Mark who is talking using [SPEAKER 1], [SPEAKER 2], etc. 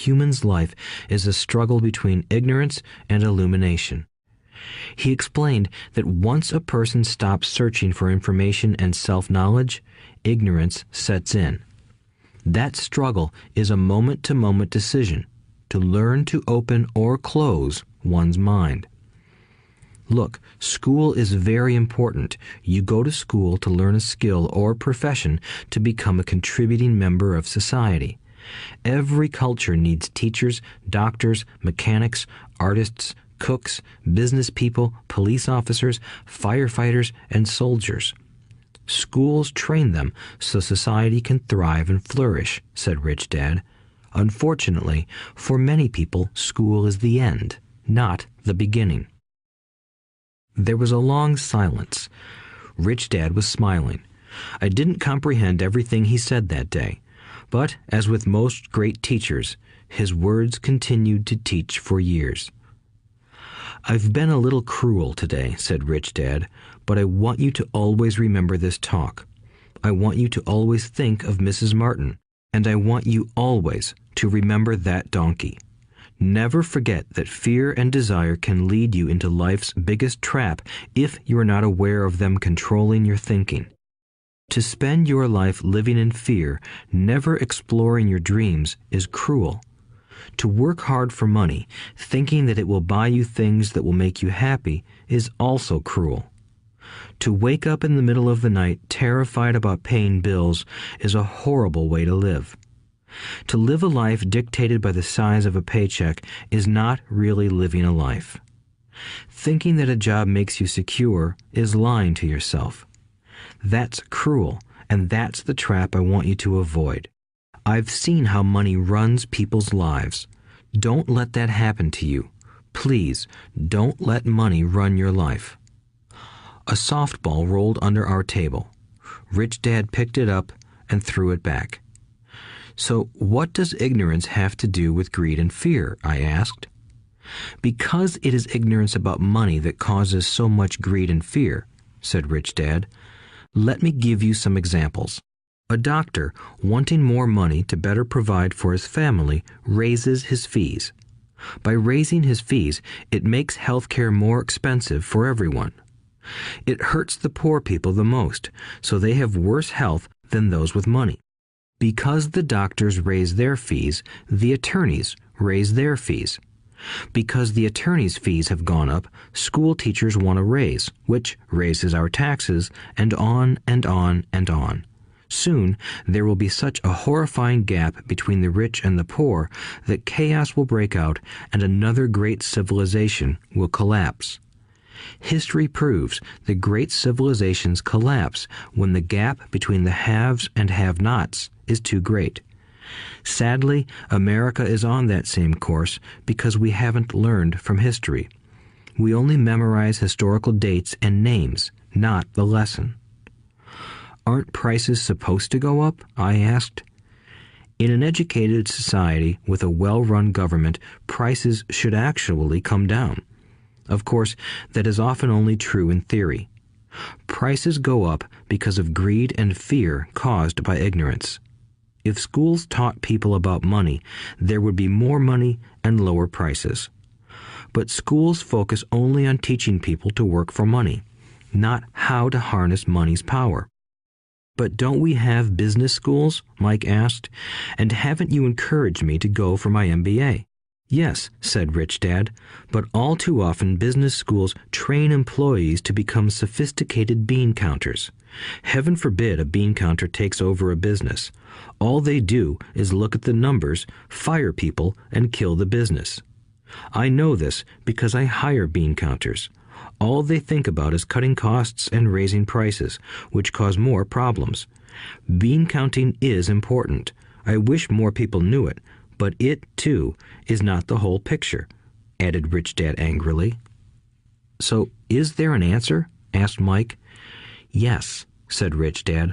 [SPEAKER 1] human's life is a struggle between ignorance and illumination. He explained that once a person stops searching for information and self-knowledge, ignorance sets in. That struggle is a moment-to-moment decision to learn to open or close one's mind. Look, school is very important. You go to school to learn a skill or profession to become a contributing member of society. Every culture needs teachers, doctors, mechanics, artists, cooks, business people, police officers, firefighters, and soldiers. Schools train them so society can thrive and flourish, said Rich Dad. Unfortunately, for many people, school is the end, not the beginning. There was a long silence. Rich Dad was smiling. I didn't comprehend everything he said that day, but as with most great teachers, his words continued to teach for years. I've been a little cruel today, said Rich Dad, but I want you to always remember this talk. I want you to always think of Mrs. Martin, and I want you always to remember that donkey. Never forget that fear and desire can lead you into life's biggest trap if you are not aware of them controlling your thinking. To spend your life living in fear, never exploring your dreams, is cruel. To work hard for money, thinking that it will buy you things that will make you happy, is also cruel. To wake up in the middle of the night terrified about paying bills is a horrible way to live. To live a life dictated by the size of a paycheck is not really living a life. Thinking that a job makes you secure is lying to yourself. That's cruel, and that's the trap I want you to avoid. I've seen how money runs people's lives. Don't let that happen to you. Please, don't let money run your life. A softball rolled under our table. Rich Dad picked it up and threw it back. So what does ignorance have to do with greed and fear? I asked. Because it is ignorance about money that causes so much greed and fear, said Rich Dad. Let me give you some examples. A doctor, wanting more money to better provide for his family, raises his fees. By raising his fees, it makes healthcare more expensive for everyone. It hurts the poor people the most, so they have worse health than those with money. Because the doctors raise their fees, the attorneys raise their fees. Because the attorneys' fees have gone up, school teachers want a raise, which raises our taxes, and on and on and on. Soon, there will be such a horrifying gap between the rich and the poor that chaos will break out and another great civilization will collapse. History proves that great civilizations collapse when the gap between the haves and have-nots is too great. Sadly, America is on that same course because we haven't learned from history. We only memorize historical dates and names, not the lesson. Aren't prices supposed to go up? I asked. In an educated society with a well-run government, prices should actually come down. Of course, that is often only true in theory. Prices go up because of greed and fear caused by ignorance. If schools taught people about money, there would be more money and lower prices. But schools focus only on teaching people to work for money, not how to harness money's power. But don't we have business schools? Mike asked. And haven't you encouraged me to go for my MBA? Yes, said Rich Dad, but all too often business schools train employees to become sophisticated bean counters. Heaven forbid a bean counter takes over a business. All they do is look at the numbers, fire people, and kill the business. I know this because I hire bean counters. All they think about is cutting costs and raising prices, which cause more problems. Bean counting is important. I wish more people knew it, but it, too, is not the whole picture, added Rich Dad angrily. So, is there an answer? Asked Mike. Yes, said Rich Dad.